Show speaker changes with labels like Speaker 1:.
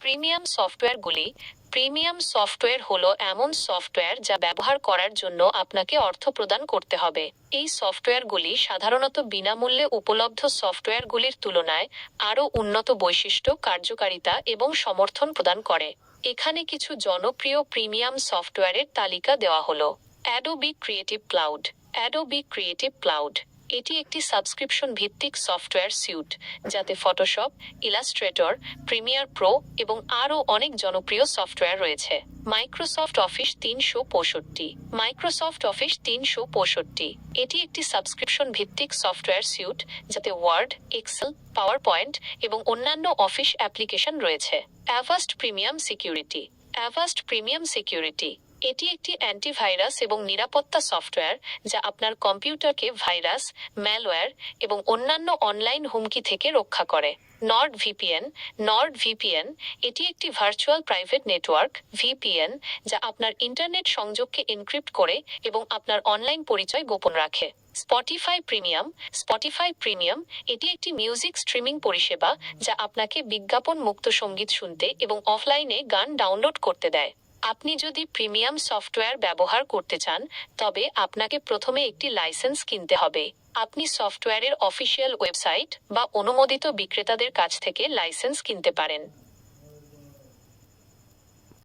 Speaker 1: Premium সফটওয়্যারগুলি premium software হলো এমন software যা ব্যবহার করার জন্য আপনাকে অর্থ প্রদান করতে হবে। এই সফটওয়্যারগুলি সাধারণত বিনামূল্যে উপলব্ধ সফটওয়্যারগুলির তুলনায় আরও উন্নত বৈশিষ্ট্য, কার্যকারিতা এবং সমর্থন প্রদান করে। এখানে কিছু জনপ্রিয় প্রিমিয়াম সফটওয়্যারের তালিকা দেওয়া হলো। Adobe creative cloud. Adobe creative cloud এটি একটি সাবস্ক্রিপশন ভিত্তিক সফটওয়্যার স্যুট, যাতে ফটোশপ, ইলাস্ট্রেটর, প্রিমিয়ার প্রো এবং আরও অনেক জনপ্রিয় সফটওয়্যার রয়েছে। Microsoft office ৩৬৫। মাইক্রোসফট অফিস ৩৬৫ এটি একটি সাবস্ক্রিপশন ভিত্তিক সফটওয়্যার স্যুট, যাতে ওয়ার্ড, এক্সেল, পাওয়ার পয়েন্ট এবং অন্যান্য অফিস অ্যাপ্লিকেশন রয়েছে। Avast premium security. Avast premium security এটি একটি অ্যান্টিভাইরাস এবং নিরাপত্তা সফটওয়্যার যা আপনার কম্পিউটারকে ভাইরাস, ম্যালওয়্যার এবং অন্যান্য অনলাইন হুমকি থেকে রক্ষা করে। Nord VPN. নর্ড ভিপিএন এটি একটি ভার্চুয়াল প্রাইভেট নেটওয়ার্ক ভিপিএন যা আপনার ইন্টারনেট সংযোগকে এনক্রিপ্ট করে এবং আপনার অনলাইন পরিচয় গোপন রাখে। Spotify premium. স্পটিফাই প্রিমিয়াম এটি একটি মিউজিক স্ট্রিমিং পরিষেবা যা আপনাকে বিজ্ঞাপন মুক্ত সঙ্গীত শুনতে এবং অফলাইনে গান ডাউনলোড করতে দেয়। আপনি যদি প্রিমিয়াম সফটওয়্যার ব্যবহার করতে চান, তবে আপনাকে প্রথমে একটি লাইসেন্স কিনতে হবে। আপনি সফটওয়্যারের অফিসিয়াল ওয়েবসাইট বা অনুমোদিত বিক্রেতাদের কাছ থেকে লাইসেন্স কিনতে পারেন।